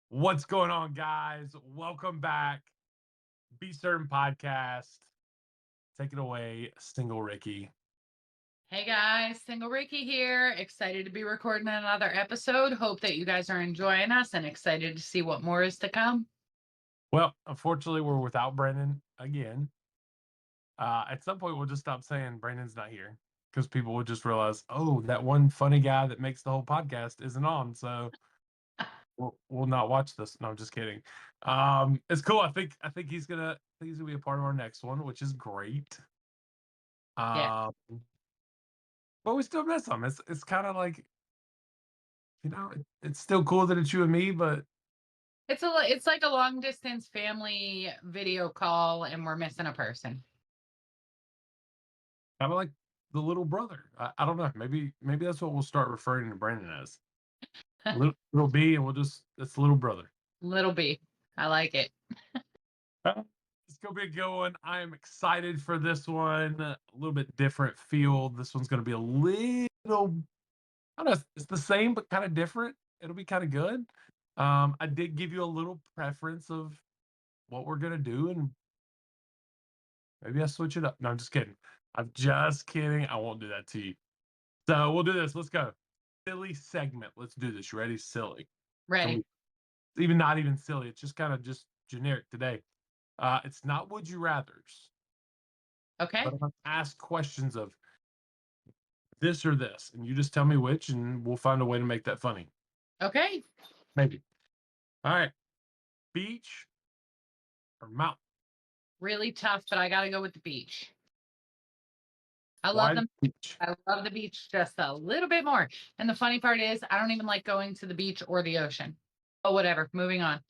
What's going on, guys? Welcome back. B-SRTN podcast. Take it away, single Rikki. Hey guys, Single Rikki here. Excited to be recording another episode. Hope that you guys are enjoying us and excited to see what more is to come. Well, unfortunately, we're without Brandon again. At some point, we'll just stop saying Brandon's not here because people will just realize, oh, that one funny guy that makes the whole podcast isn't on. So we'll not watch this. No, I'm just kidding. It's cool. I think he's gonna be a part of our next one, which is great. Yeah. Um, but we still miss him. It's kind of like it's still cool that it's you and me, but It's like a long distance family video call and we're missing a person. kind of like the little brother. I don't know. Maybe that's what we'll start referring to Brandon as little B, and it's little brother. Little B. I like it. It's gonna be a good one. I am excited for this one. A little bit different field. This one's gonna be a little. I don't know. It's the same but kind of different. It'll be kind of good. I did give you a little preference of what we're gonna do, and maybe I switch it up. No, I'm just kidding. I'm just kidding. I won't do that to you. So we'll do this. Let's go. Silly segment. Let's do this. You ready? Silly. Ready. Even not even silly. It's just kind of just generic today. It's not would you rather's, Okay. but I'm gonna ask questions of this or this, and you just tell me which, and we'll find a way to make that funny. Okay. Maybe. All right. Beach or mountain? Really tough, but I gotta go with the beach. I love Why the them. beach? I love the beach just a little bit more. And the funny part is I don't even like going to the beach or the ocean. Oh, whatever. Moving on.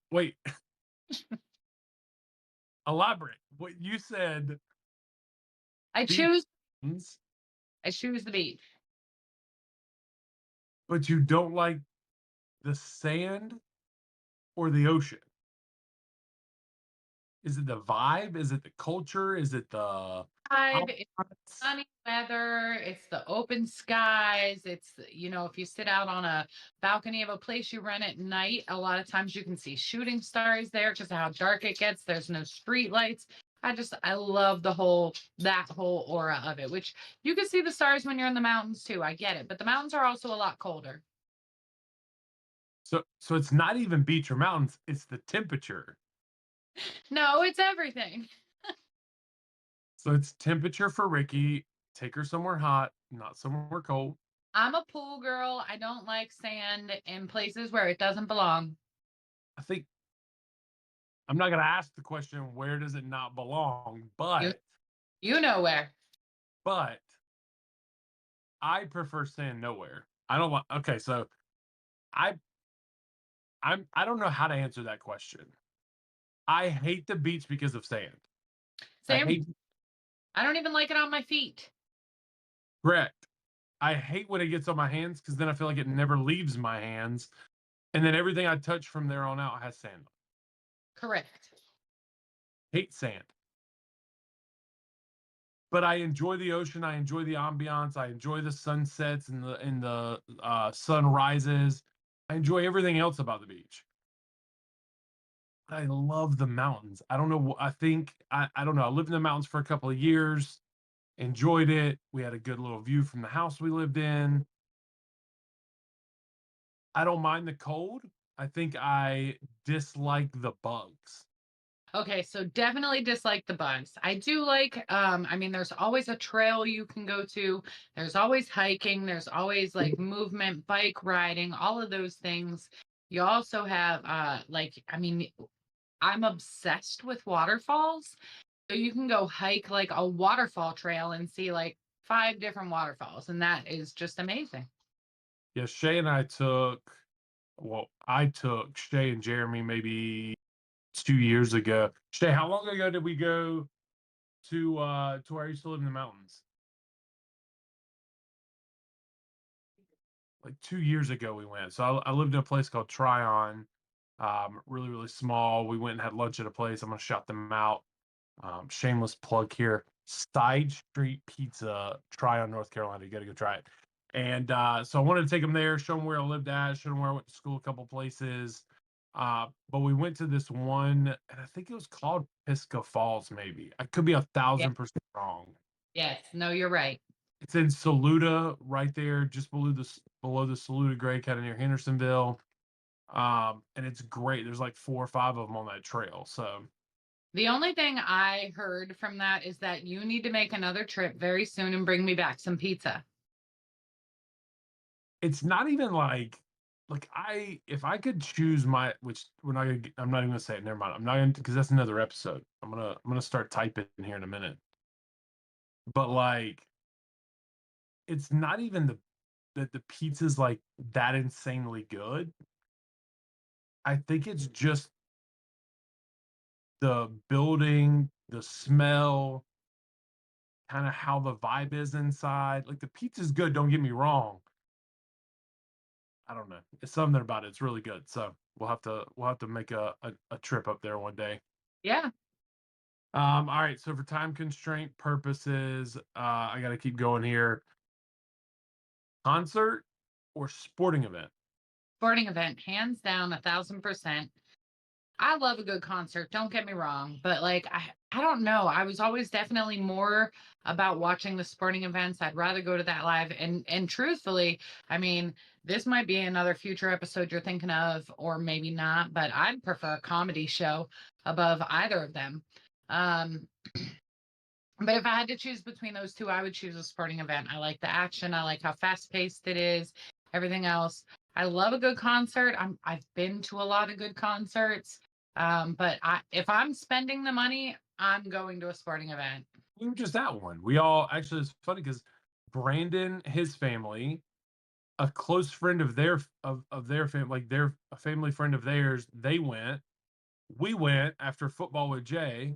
Wait. Elaborate. What you said. I Beach, choose I choose the beach. but you don't like the sand or the ocean? Is it the vibe? Is it the culture? Is it the It's ambiance? sunny weather, it's the open skies, if you sit out on a balcony of a place you rent at night, a lot of times you can see shooting stars there because of how dark it gets. There's no street lights. I love that whole aura of it, which you can see the stars when you're in the mountains too. I get it, but the mountains are also a lot colder. So it's not even beach or mountains, it's the temperature. No, it's everything. So it's temperature for Rikki. Take her somewhere hot, not somewhere cold. I'm a pool girl. I don't like sand in places where it doesn't belong. I think I'm not gonna ask the question where does it not belong, You but you know where. but I prefer sand nowhere. I don't want okay, so I I don't know how to answer that question. I hate the beach because of sand. I Same. hate I don't even like it on my feet. correct. I hate when it gets on my hands because then I feel like it never leaves my hands. And then everything I touch from there on out has sand. Correct. Hate sand. But I enjoy the ocean. I enjoy the ambiance. I enjoy the sunsets and the sunrises. I enjoy everything else about the beach. I love the mountains. I don't know. I don't know. I lived in the mountains for a couple of years. Enjoyed it. We had a good little view from the house we lived in. I don't mind the cold. I think I dislike the bugs. Okay, so definitely dislike the bugs. I do like there's always a trail you can go to. There's always hiking, there's always like movement, bike riding, all of those things. You also have I'm obsessed with waterfalls. So you can go hike like a waterfall trail and see like 5 different waterfalls, and that is just amazing. Yeah, Shay and I took. Well, I took Shay and Jeremy maybe 2 years ago. Shay, how long ago did we go to where I used to live in the mountains? Like 2 years ago we went. So I lived in a place called Tryon. Really, really small. We went and had lunch at a place. I'm gonna shout them out. Shameless plug here. Side Street Pizza, Tryon, North Carolina. You gotta go try it. And so I wanted to take them there, show them where I lived at, show them where I went to school, a couple places. But we went to this one, and I think it was called Pisgah Falls, maybe. I could be a Yeah. 1000% wrong. Yes. No, you're right. It's in Saluda, right there, just below the Saluda grade, kind of near Hendersonville. And it's great. There's like 4 or 5 of them on that trail. So The only thing I heard from that is that you need to make another trip very soon and bring me back some pizza. it's not even like I if I could choose my which we're not gonna I'm not even gonna say it. Never mind. I'm not gonna because that's another episode. I'm gonna start typing here in a minute. But like it's not even that the pizza's like that insanely good. I think it's just the building, the smell, kind of how the vibe is inside. Like the pizza's good, don't get me wrong. I don't know. It's something about it. It's really good. So we'll have to make a trip up there one day. Yeah. All right. So for time constraint purposes, I got to keep going here. Concert or sporting event? Sporting event, hands down, 1,000%. I love a good concert, don't get me wrong, but like I don't know. I was always definitely more about watching the sporting events. I'd rather go to that live and truthfully, I mean, this might be another future episode you're thinking of or maybe not, but I'd prefer a comedy show above either of them. Um but if I had to choose between those two, I would choose a sporting event. I like the action. I like how fast paced it is. Everything else. I love a good concert. I've been to a lot of good concerts. But if I'm spending the money, I'm going to a sporting event. We were just at one. We all actually it's funny because Brandon, his family, a close friend of their family, like their a family friend of theirs, they went. We went after football with Jay.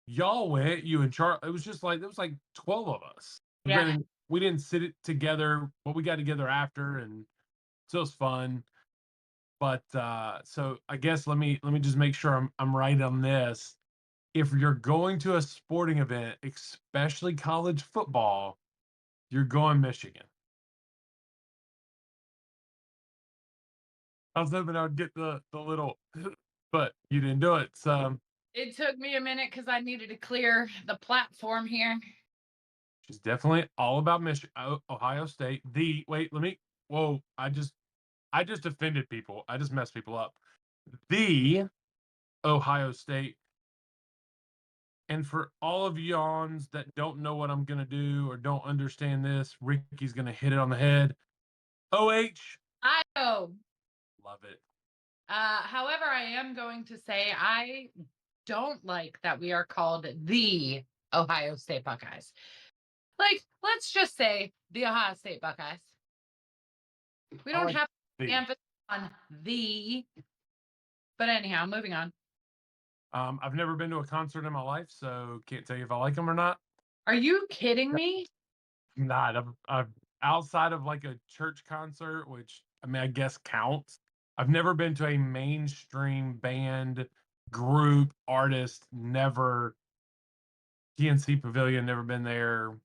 Y'all went, you and Charlie. It was just like there was like 12 of us. Yeah. Granted, we didn't sit it together, but we got together after, and so it was fun. But so I guess let me just make sure I'm right on this. If you're going to a sporting event, especially college football, you're going Michigan. I was hoping I would get the little, but you didn't do it. So It took me a minute because I needed to clear the platform here. she's definitely all about Michigan, Ohio State. The wait, let me. Whoa! I just offended people. I just messed people up. The Ohio State. And for all of yawns that don't know what I'm gonna do or don't understand this, Ricky's gonna hit it on the head. OH, I know. love it. However, I am going to say I don't like that we are called the Ohio State Buckeyes. Like, let's just say the Ohio State Buckeyes. We I don't like have the the. emphasis on the, but anyhow, moving on. I've never been to a concert in my life, so can't tell you if I like them or not. Are you kidding me? Not. I've outside of like a church concert, which I mean I guess counts. I've never been to a mainstream band, group, artist. Never PNC Pavilion. Never been there.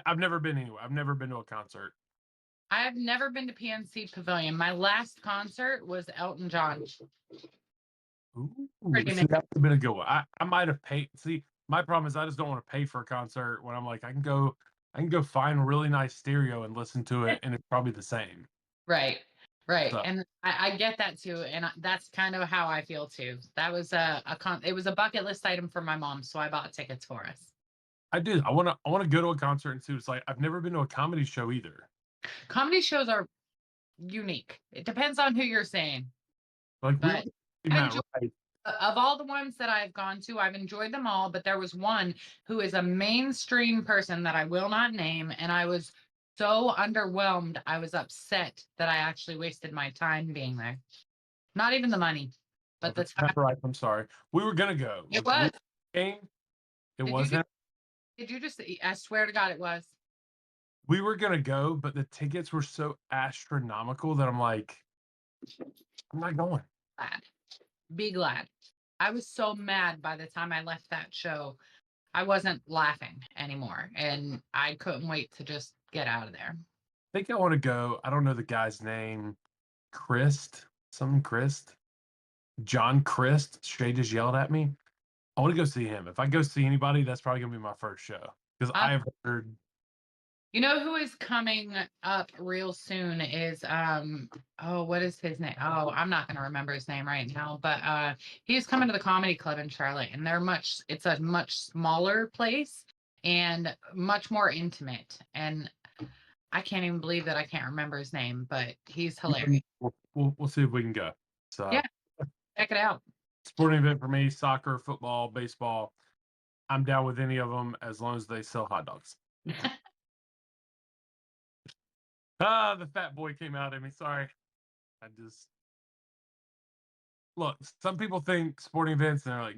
I've never been anywhere. I've never been to a concert. I have never been to PNC Pavilion. My last concert was Elton John. Ooh, Pretty see, amazing. that would have been a good one. I might have paid. See, my problem is I just don't want to pay for a concert when I'm like I can go find really nice stereo and listen to it, and it's probably the same. Right. Right. So And I get that too. And that's kind of how I feel too. That was it was a bucket list item for my mom. So I bought tickets for us. I do. I want to go to a concert and see what it's like. I've never been to a comedy show either. Comedy shows are unique. It depends on who you're saying. Like we were But see I Matt enjoy Rife. of all the ones that I've gone to, I've enjoyed them all, but there was one who is a mainstream person that I will not name, and I was so underwhelmed. I was upset that I actually wasted my time being there. Not even the money, Oh, but if the it's time. Matt Rife, I'm sorry. We were gonna go. It We was. came. It Did you just wasn't. I swear to God it was. We were gonna go, but the tickets were so astronomical that I'm like, I'm not going. Glad. Be glad. I was so mad by the time I left that show. I wasn't laughing anymore and I couldn't wait to just get out of there. think I want to go. I don't know the guy's name. Christ, something Christ. John Christ. Shay just yelled at me. I want to go see him. If I go see anybody, that's probably gonna be my first show because Um, I've heard. you know who is coming up real soon is oh, what is his name? Oh, I'm not gonna remember his name right now, but he's coming to the comedy club in Charlotte, and it's a much smaller place and much more intimate. And I can't even believe that I can't remember his name, but he's hilarious. We'll see if we can go. Yeah, So, check it out. sporting event for me: soccer, football, baseball. I'm down with any of them as long as they sell hot dogs. Ah, the fat boy came out at me. Sorry. I just look. Some people think sporting events and they're like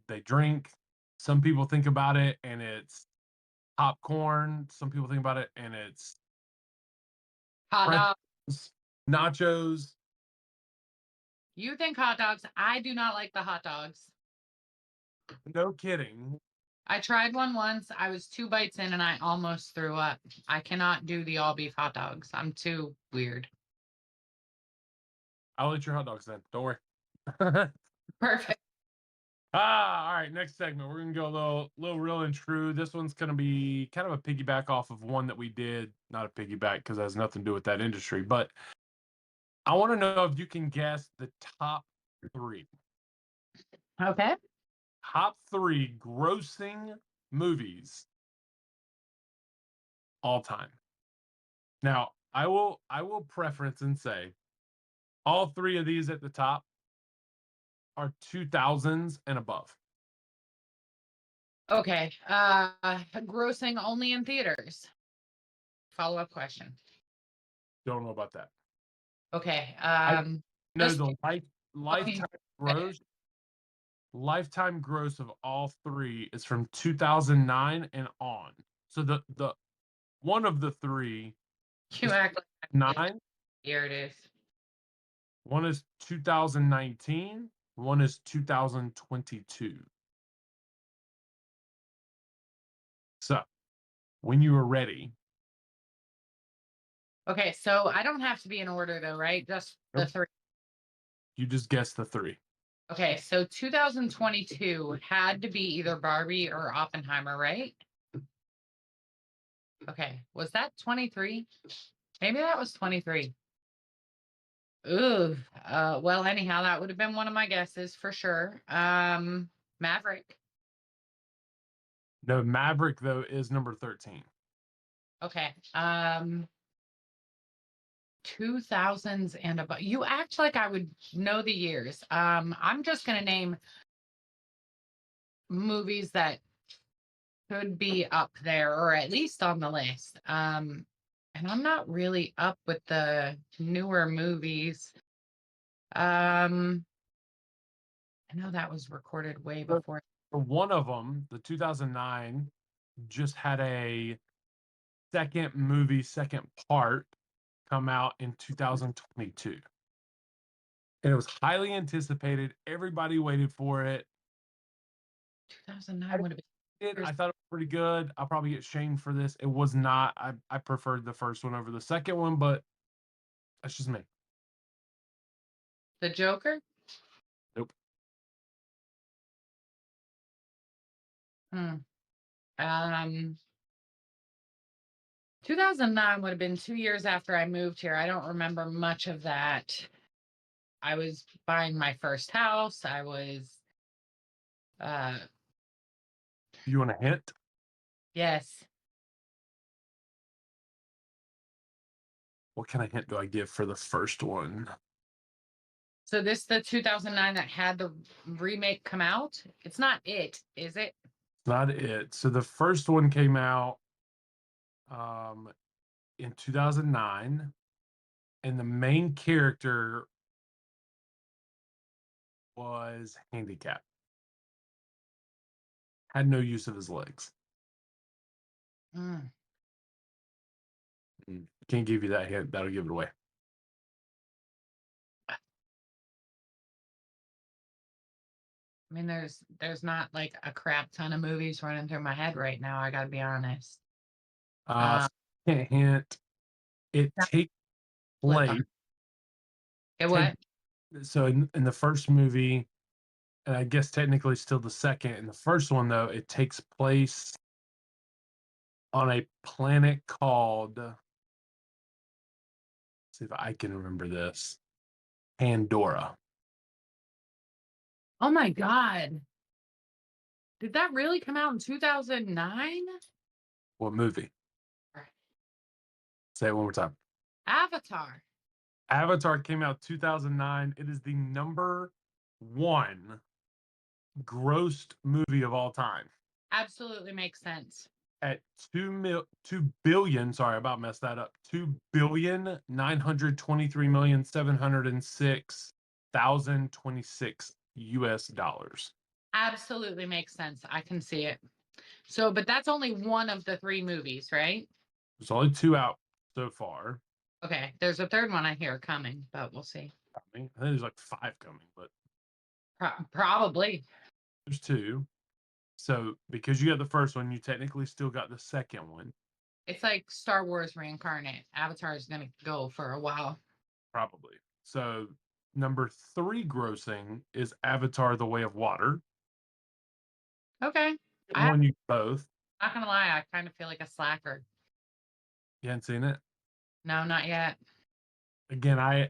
they drink. Some people think about it and it's popcorn. Some people think about it and it's Hot dog. pretzels, nachos. You think hot dogs? I do not like the hot dogs. No kidding. I tried one once. I was 2 bites in and I almost threw up. I cannot do the all beef hot dogs. I'm too weird. I'll eat your hot dogs then. Don't worry. Perfect. All right. Next segment, we're gonna go a little real and true. This one's gonna be kind of a piggyback off of one that we did. Not a piggyback because it has nothing to do with that industry. But I want to know if you can guess the top three. Okay. Top three grossing movies all time. Now, I will preference and say all three of these at the top are 2000s and above. Okay. Grossing only in theaters. Follow-up question. Don't know about that. Okay. I know Just the looking. lifetime gross of all three is from 2009 and on. So the one of the three You is act like I know 9, here it is. one is 2019, one is 2022. So, when you are ready, Okay, so I don't have to be in order though, right? Just the nope, three. you just guess the three. Okay, so 2022 had to be either Barbie or Oppenheimer, right? Okay, was that 23? Maybe that was 23. Ooh, well, anyhow, that would have been one of my guesses for sure. Maverick. No, Maverick though is number 13. Okay. 2000s and above. You act like I would know the years. I'm just gonna name movies that could be up there or at least on the list. And I'm not really up with the newer movies. Um, I know that was recorded way So, before. for one of them, the 2009 just had a second movie, second part come out in 2022. And it was highly anticipated. Everybody waited for it. 2009 would have been I years. thought it was pretty good. I'll probably get shamed for this. It was not. I preferred the first one over the second one, but that's just me. The Joker. Nope. Hmm. Um, 2009 would have been 2 years after I moved here. I don't remember much of that. I was buying my first house. I was, uh, You want a hint? yes. What kind of hint do I give for the first one? So this the 2009 that had the remake come out. It's not it, is it? Not it. So the first one came out um, in 2009, and the main character was handicapped, had no use of his legs. Mm. Can't give you that hint. That'll give it away. I mean, there's not like a crap ton of movies running through my head right now. I gotta be honest. Uh, Uh, Second hint. It That takes flip on place. it. Take What? so in the first movie, and I guess technically still the second. In the first one, though, it takes place on a planet called. See if I can remember this. Pandora. Oh my God. Did that really come out in 2009? What movie? Say it one more time. Avatar. Avatar came out 2009. It is the number one grossed movie of all time Absolutely makes sense. at 2 billion. Sorry, I about messed that up. 2,923,706,026 US dollars. Absolutely makes sense. I can see it. So, but that's only one of the three movies, right? There's only two out so far. Okay. There's a third one I hear coming, but we'll see. I think there's like five coming, but Probably. there's two. So because you got the first one, you technically still got the second one, It's like Star Wars reincarnate. Avatar is going to go for a while. probably. So number three grossing is Avatar: The Way of Water. Okay. I'm One you both. not going to lie. I kind of feel like a slacker. You hadn't seen it? No, not yet. Again, I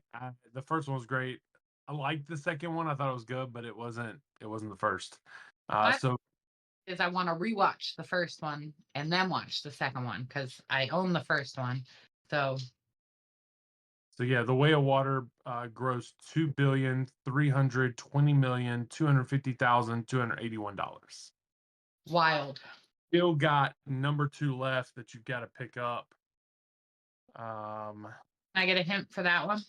the first one was great. I liked the second one. I thought it was good, but it wasn't the first. What So is I want to rewatch the first one and then watch the second one because I own the first one. So yeah, The Way of Water grossed $2,320,250,281. wild. Still got number two left that you've got to pick up. Um, Can I get a hint for that one?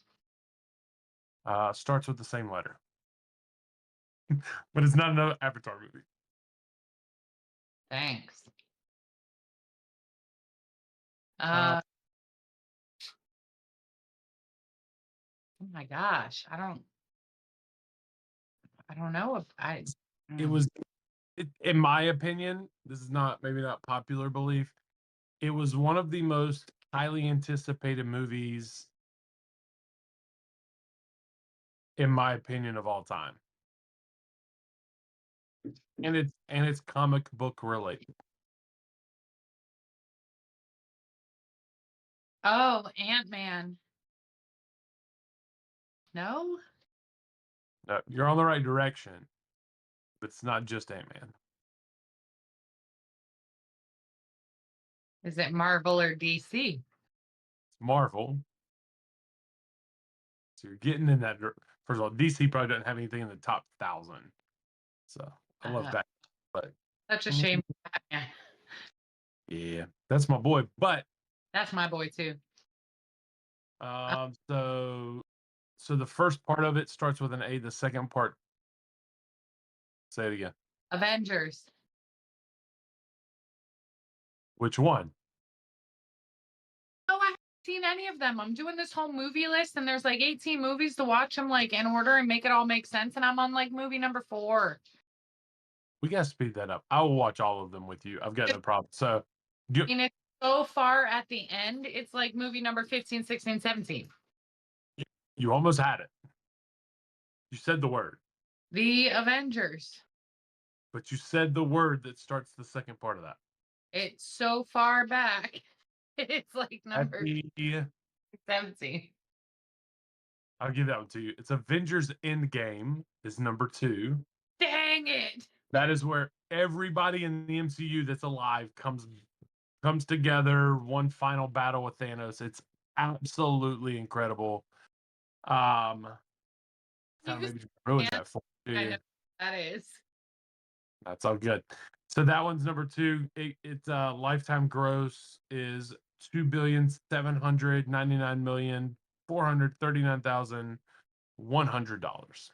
starts with the same letter, but it's not another Avatar movie. Thanks. Uh, Oh my gosh. I don't know if it mm. was, in my opinion, this is not maybe not popular belief. It was one of the most highly anticipated movies, in my opinion, of all time, and it's comic book related. Oh, Ant-Man. No? You're on the right direction, but it's not just Ant-Man. Is it Marvel or DC? It's Marvel. So you're getting in that. First of all, DC probably doesn't have anything in the top 1,000. So I love Uh, that. But Such a shame. Yeah, yeah, that's my boy. But that's my boy too. Uh, um, so the first part of it starts with an A. The second part, say it again. Avengers. Which one? Oh, I haven't seen any of them. I'm doing this whole movie list and there's like 18 movies to watch them like in order and make it all make sense. And I'm on like movie number 4. We gotta speed that up. I will watch all of them with you. I've got no problem. So you I mean, it's so far at the end. It's like movie number 15, 16, 17. you almost had it. You said the word, The Avengers. but you said the word that starts the second part of that. It's so far back. It's like At number the 17. I'll give that one to you. It's Avengers Endgame is number two. Dang it. That is where everybody in the MCU that's alive comes together. One final battle with Thanos. It's absolutely incredible. Um, You kind of just maybe ruined can't. that for I know you. that is. That's all good. So that one's number two. It's lifetime gross is 2,799,439,100.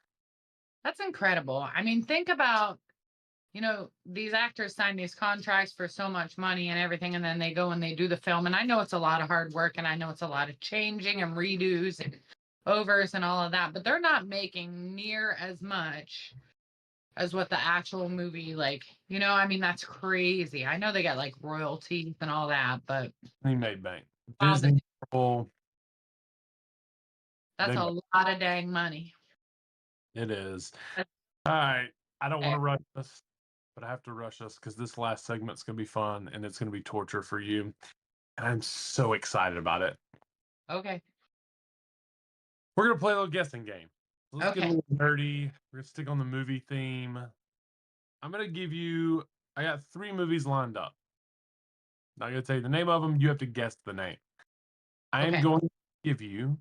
That's incredible. I mean, think about, these actors sign these contracts for so much money and everything, and then they go and they do the film. And I know it's a lot of hard work and I know it's a lot of changing and redos and overs and all of that, but they're not making near as much as what the actual movie, like, I mean, that's crazy. I know they got like royalties and all that, but Disney made bank. wow, Disney. roll. That's Then a lot of dang money. it is. That's All right. I don't want fair. to rush us, but I have to rush us because this last segment's going to be fun and it's going to be torture for you. And I'm so excited about it. Okay. We're going to play a little guessing game. Let's get a Okay. little nerdy. We're going to stick on the movie theme. I'm going to give you, I got 3 movies lined up. Not going to tell you the name of them. You have to guess the name. I am Okay. going to give you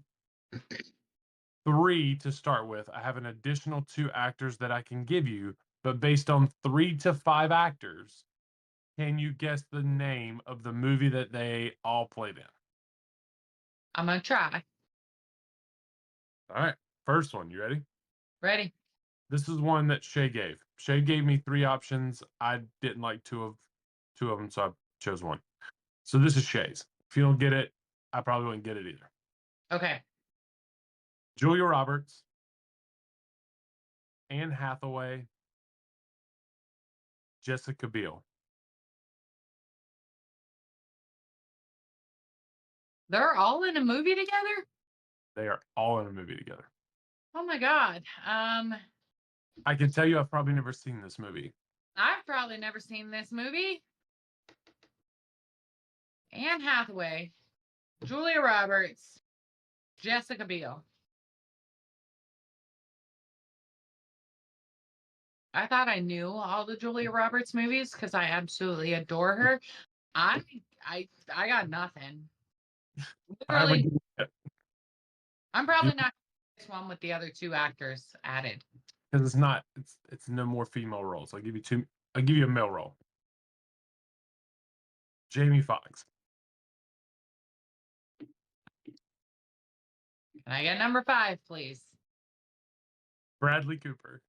3 to start with. I have an additional 2 actors that I can give you, but based on 3 to 5 actors, can you guess the name of the movie that they all played in? I'm gonna try. All right. First one. You ready? Ready? This is one that Shay gave. Shay gave me 3 options. I didn't like two of them, so I chose one. So this is Shay's. If you don't get it, I probably wouldn't get it either. Okay. Julia Roberts, Anne Hathaway, Jessica Biel. They're all in a movie together? They are all in a movie together. Oh my God. I can tell you I've probably never seen this movie. I've probably never seen this movie. Anne Hathaway, Julia Roberts, Jessica Biel. I thought I knew all the Julia Roberts movies because I absolutely adore her. I I got nothing. I'm gonna Literally, give you I'm probably not this one with the other 2 actors added. because it's not it's no more female roles. I'll give you 2. I'll give you a male role. Jamie Foxx, Can I get number 5, please? Bradley Cooper.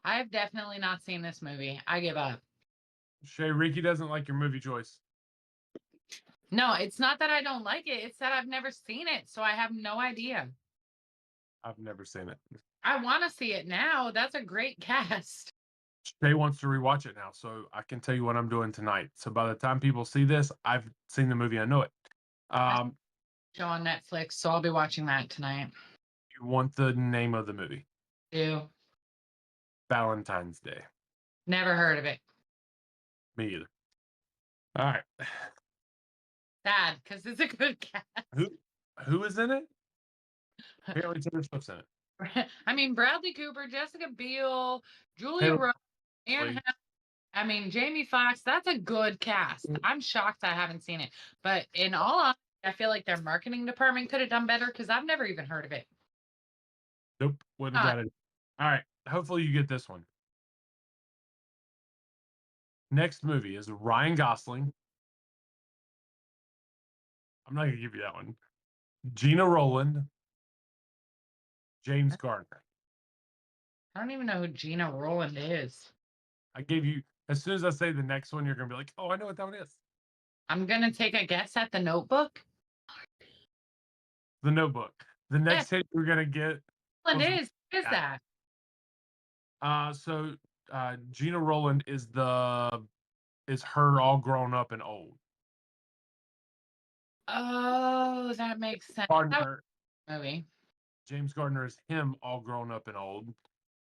I've definitely not seen this movie. I give up. Shay, Rikki doesn't like your movie choice. No, it's not that I don't like it. It's that I've never seen it, so I have no idea. I've never seen it. I want to see it now. That's a great cast. Shay wants to rewatch it now, so I can tell you what I'm doing tonight. So by the time people see this, I've seen the movie. I know it. That's a show on Netflix, so I'll be watching that tonight. You want the name of the movie? Ew. Valentine's Day. Never heard of it. Me either. All right. Sad, because it's a good cast. Who is in it? Apparently Taylor Swift's in it. I mean, Bradley Cooper, Jessica Biel, Julia Taylor Roberts, Swift. I mean, Jamie Foxx. That's a good cast. I'm shocked I haven't seen it. But in all honesty, I feel like their marketing department could have done better because I've never even heard of it. Nope. Wouldn't have got it. All right. Hopefully you get this one. Next movie is Ryan Gosling. I'm not gonna give you that one. Gina Rowland, James Gardner. I don't even know who Gina Rowland is. I gave you as soon as I say the next one, you're gonna be like, oh, I know what that one is. I'm gonna take a guess at The Notebook. The Notebook. The Yeah, next hit you're gonna get. it is. What is Yeah. that? So Gina Rowland is her all grown up and old. Oh, that makes sense. That was Gardner, a movie. James Gardner is him all grown up and old.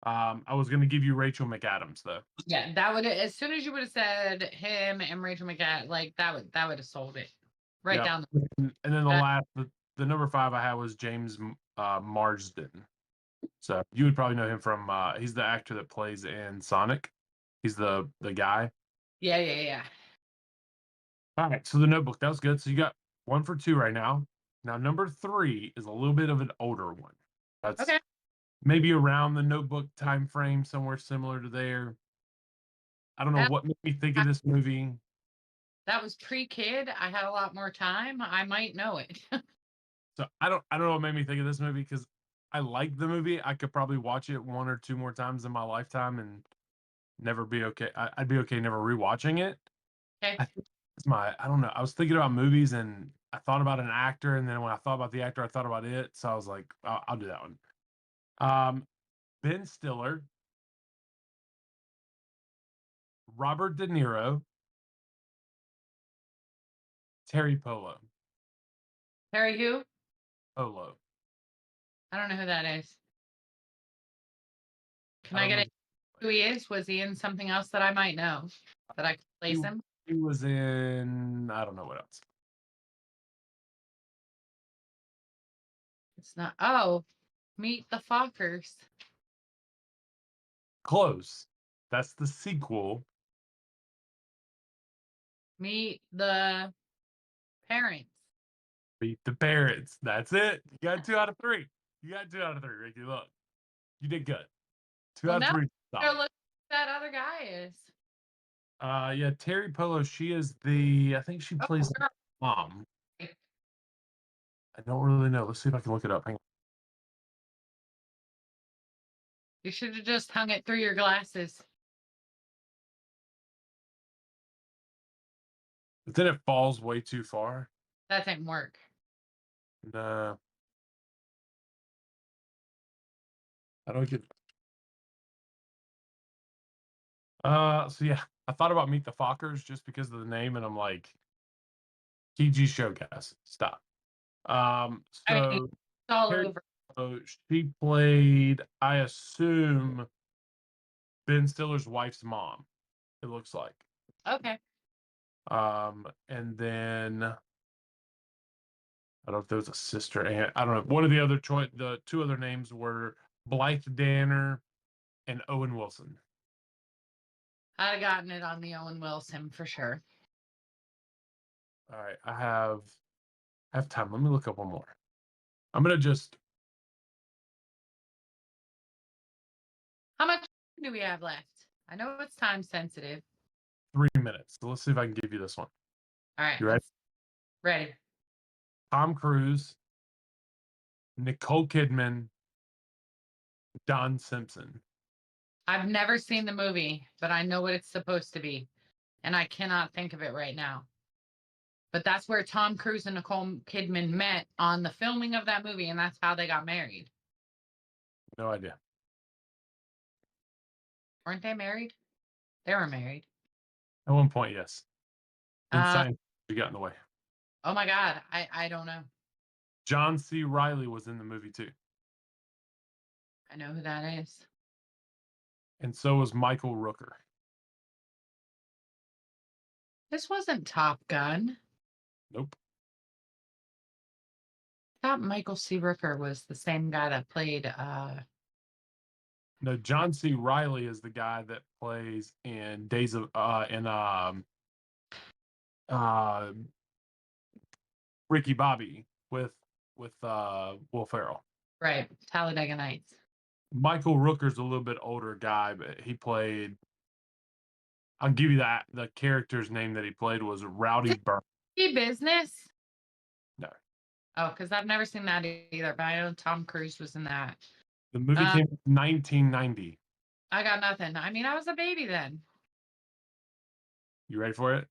I was gonna give you Rachel McAdams though. Yeah, that would as soon as you would have said him and Rachel McAdams, like that would have sold it. Right Yeah. down And then the the number 5 I had was James Marsden. So you would probably know him from he's the actor that plays in Sonic. He's the guy. yeah. All right, so the Notebook, that was good. So you got 1 for 2 right now. Now number 3 is a little bit of an older one. That's Okay. maybe around the Notebook time frame, somewhere similar to there. I don't know That what made me think of this movie. that was pre-kid. I had a lot more time. I might know it. So I don't know what made me think of this movie because I like the movie. I could probably watch it 1 or 2 more times in my lifetime and never be okay. I'd be okay never rewatching it. Okay. I think it's I don't know. I was thinking about movies and I thought about an actor, and then when I thought about the actor, I thought about it. So I was like, I'll do that one. Ben Stiller, Robert De Niro, Terry Polo. Harry who? Polo. I don't know who that is. Can I I don't get know. it? Who he is? Was he in something else that I might know that I could He, place him? he was in, I don't know what else. It's not. Oh, Meet the Fockers. Close. That's the sequel. Meet the Parents. Beat the Parrots. That's it. You got 2 out of 3. You got 2 out of 3, Rikki. Look, you did good. Two Well, out of now three. they're Solid. looking who that other guy is. Yeah, Terry Polo. She is the. I think she Oh, plays the girl. mom. I don't really know. Let's see if I can look it up. Hang on. You should have just hung it through your glasses. But then it falls way too far. That didn't work. No, I don't get. So yeah, I thought about Meet the Fockers just because of the name, and I'm like, TG Showcast. Stop. I mean, So it's all Terry, over. she played, I assume, Ben Stiller's wife's mom. It looks like. Okay. And then I don't know if there was a sister aunt. I don't know. One of the other choice, the two other names were Blythe Danner and Owen Wilson. I'd have gotten it on the Owen Wilson for sure. All right, I have time. Let me look up one more. I'm gonna just How much do we have left? I know it's time sensitive. 3 minutes. So let's see if I can give you this one. All right, You ready? let's ready. Tom Cruise, Nicole Kidman, Don Simpson. I've never seen the movie, but I know what it's supposed to be, and I cannot think of it right now. But that's where Tom Cruise and Nicole Kidman met on the filming of that movie, and that's how they got married. No idea. Weren't they married? They were married. At one point, yes. In Uh, science, you got in the way. oh my God, I don't know. John C. Riley was in the movie too, I know who that is. and so was Michael Rooker. This wasn't Top Gun. Nope. I thought Michael C. Rooker was the same guy that played No, John C. Riley is the guy that plays in Days of uh Ricky Bobby with Will Ferrell. right, Talladega Nights. Michael Rooker's a little bit older guy, but he played. I'll give you that. The character's name that he played was Rowdy Burn. Business? No, Oh, because I've never seen that either, but I know Tom Cruise was in that. the movie came in 1990. I got nothing. I mean, I was a baby then. You ready for it?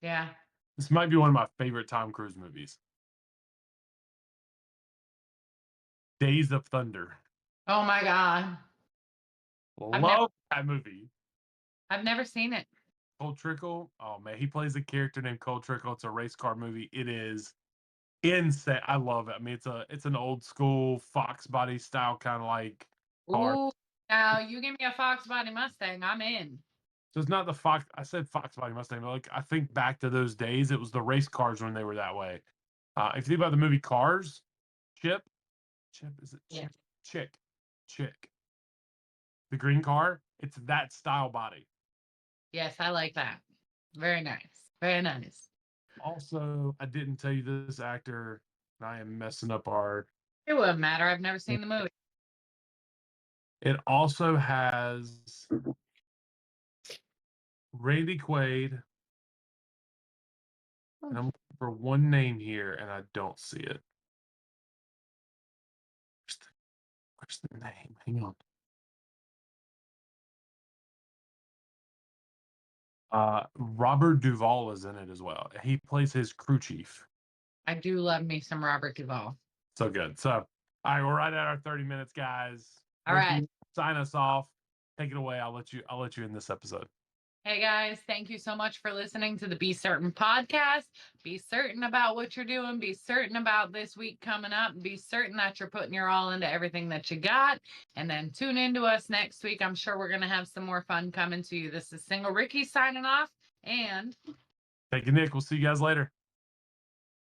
Yeah. This might be one of my favorite Tom Cruise movies. Days of Thunder. Oh my God. Love that movie. I've never seen it. Cole Trickle. Oh man, he plays a character named Cole Trickle. It's a race car movie. It is insane. I love it. I mean, it's an old school Fox body style kind of like car. Ooh, now you give me a Fox Body Mustang, I'm in. So it's not the Fox. I said Fox body Mustang, but like I think back to those days, it was the race cars when they were that way. If you think about the movie Cars, Chip, is it Yeah. Chick, the green car. It's that style body. Yes, I like that. Very nice. Very nice. Also, I didn't tell you this actor. I am messing up our. It wouldn't matter. I've never seen the movie. It also has Randy Quaid, and I'm looking for one name here, and I don't see it. Where's the name? Hang on. Robert Duvall is in it as well. He plays his crew chief. I do love me some Robert Duvall. So good. So, all right, we're right at our 30 minutes, guys. All right. Sign us off. Take it away. I'll let you in this episode. Hey guys, thank you so much for listening to the Be Certain podcast. Be certain about what you're doing. Be certain about this week coming up. Be certain that you're putting your all into everything that you got. And then tune into us next week. I'm sure we're going to have some more fun coming to you. This is Single Rikki signing off. And Thank you, Nick. We'll see you guys later.